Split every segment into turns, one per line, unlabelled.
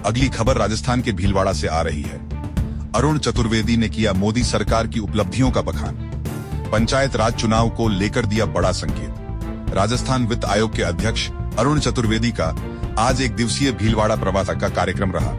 अगली खबर राजस्थान के भीलवाड़ा से आ रही है। अरुण चतुर्वेदी ने किया मोदी सरकार की उपलब्धियों का बखान। पंचायत राज चुनाव को लेकर दिया बड़ा संकेत। राजस्थान वित्त आयोग के अध्यक्ष अरुण चतुर्वेदी का आज एक दिवसीय भीलवाड़ा प्रवास का कार्यक्रम रहा।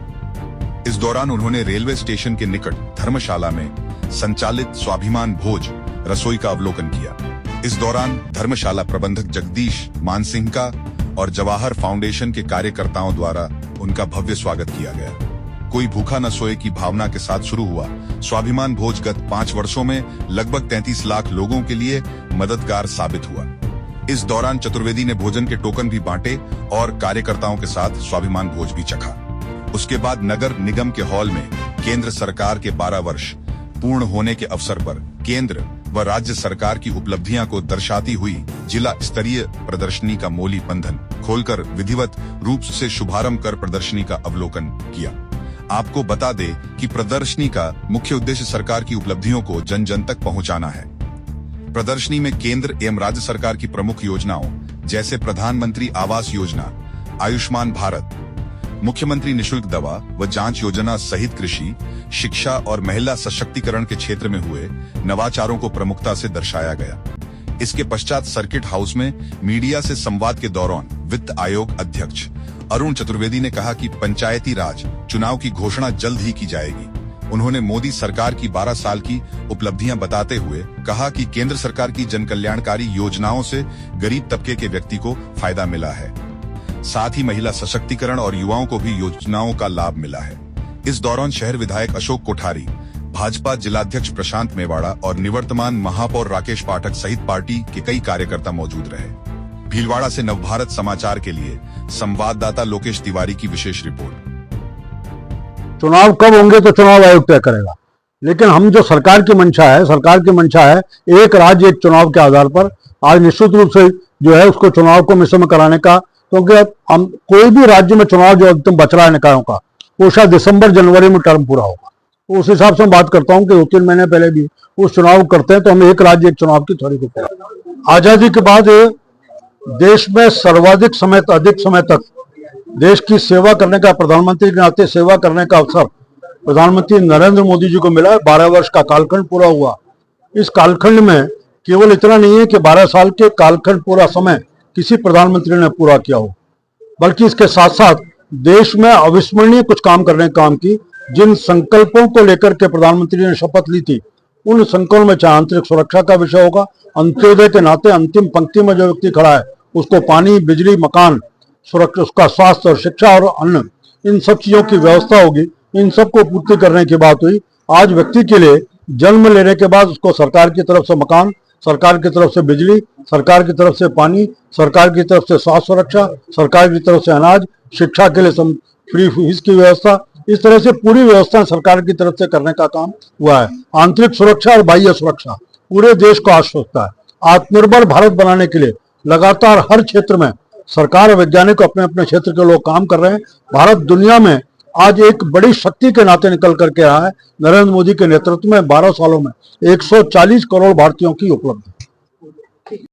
इस दौरान उन्होंने रेलवे स्टेशन के निकट धर्मशाला में संचालित स्वाभिमान भोज रसोई का अवलोकन किया। इस दौरान धर्मशाला प्रबंधक जगदीश मानसिंह का और जवाहर फाउंडेशन के कार्यकर्ताओं द्वारा उनका भव्य स्वागत किया गया। कोई भूखा न सोए की भावना के साथ शुरू हुआ स्वाभिमान भोज गत 5 वर्षों में लगभग 33 लाख लोगों के लिए मददगार साबित हुआ। इस दौरान चतुर्वेदी ने भोजन के टोकन भी बांटे और कार्यकर्ताओं के साथ स्वाभिमान भोज भी चखा। उसके बाद नगर निगम के हॉल में केंद्र सरकार के 12 वर्ष पूर्ण होने के अवसर पर केंद्र व राज्य सरकार की उपलब्धियां को दर्शाती हुई जिला स्तरीय प्रदर्शनी का मोली बंधन खोलकर विधिवत रूप से शुभारंभ कर प्रदर्शनी का अवलोकन किया। आपको बता दें कि प्रदर्शनी का मुख्य उद्देश्य सरकार की उपलब्धियों को जन जन तक पहुंचाना है। प्रदर्शनी में केंद्र एवं राज्य सरकार की प्रमुख योजनाओं जैसे प्रधानमंत्री आवास योजना, आयुष्मान भारत, मुख्यमंत्री निशुल्क दवा व जांच योजना सहित कृषि, शिक्षा और महिला सशक्तिकरण के क्षेत्र में हुए नवाचारों को प्रमुखता से दर्शाया गया। इसके पश्चात सर्किट हाउस में मीडिया से संवाद के दौरान वित्त आयोग अध्यक्ष अरुण चतुर्वेदी ने कहा कि पंचायती राज चुनाव की घोषणा जल्द ही की जाएगी। उन्होंने मोदी सरकार की 12 साल की उपलब्धियां बताते हुए कहा कि केंद्र सरकार की जन कल्याणकारी योजनाओं से गरीब तबके के व्यक्ति को फायदा मिला है। साथ ही महिला सशक्तिकरण और युवाओं को भी योजनाओं का लाभ मिला है। इस दौरान शहर विधायक अशोक कोठारी, भाजपा जिलाध्यक्ष प्रशांत मेवाड़ा और निवर्तमान महापौर राकेश पाठक सहित पार्टी के कई कार्यकर्ता मौजूद रहे। भीलवाड़ा से नवभारत समाचार के लिए संवाददाता लोकेश तिवारी की विशेष रिपोर्ट।
चुनाव कब होंगे तो चुनाव आयोग तय करेगा, लेकिन हम जो सरकार की मंशा है एक राज्य एक चुनाव के आधार पर आज निश्चित रूप से जो है उसको चुनाव को मिश्र में कराने का, क्योंकि हम कोई भी राज्य में चुनाव जो एकदम बच रहा है निकायों का वो शायद दिसंबर जनवरी में टर्म पूरा होगा। तो उस हिसाब से मैं बात करता हूँ कि 2-3 महीने पहले भी उस चुनाव करते हैं तो हम एक राज्य एक चुनाव की थोड़ी को आजादी के बाद देश में सर्वाधिक समय अधिक समय तक देश की सेवा करने का, प्रधानमंत्री के नाते सेवा करने का अवसर प्रधानमंत्री नरेंद्र मोदी जी को मिला। 12 वर्ष का कालखंड पूरा हुआ। इस कालखंड में केवल इतना नहीं है कि 12 साल के कालखंड पूरा समय किसी प्रधानमंत्री ने पूरा किया हो, बल्कि इसके साथ साथ देश में अविस्मरणीय कुछ काम करने का काम की। जिन संकल्पों को लेकर के प्रधानमंत्री ने शपथ ली थी उन संकल्पों में चाहे आंतरिक सुरक्षा का विषय होगा, अंत्योदय के नाते अंतिम पंक्ति में जो व्यक्ति खड़ा है उसको पानी, बिजली, मकान, सुरक्षा, उसका स्वास्थ्य और शिक्षा और अन्न, इन सब चीजों की व्यवस्था होगी। इन सबको पूर्ति करने की बात हुई। आज व्यक्ति के लिए जन्म लेने के बाद उसको सरकार की तरफ से मकान, सरकार की तरफ से बिजली, सरकार की तरफ से पानी, सरकार की तरफ से स्वास्थ्य सुरक्षा, सरकार की तरफ से अनाज, शिक्षा के लिए फ्री फीस की व्यवस्था, इस तरह से पूरी व्यवस्था सरकार की तरफ से करने का काम हुआ है। आंतरिक सुरक्षा और बाह्य सुरक्षा पूरे देश को आश्वस्त है। आत्मनिर्भर भारत बनाने के लिए लगातार हर क्षेत्र में सरकार और वैज्ञानिक अपने अपने क्षेत्र के लोग काम कर रहे हैं। भारत दुनिया में आज एक बड़ी शक्ति के नाते निकल करके रहा है। नरेंद्र मोदी के नेतृत्व में 12 सालों में 140 करोड़ भारतीयों की उपलब्धि।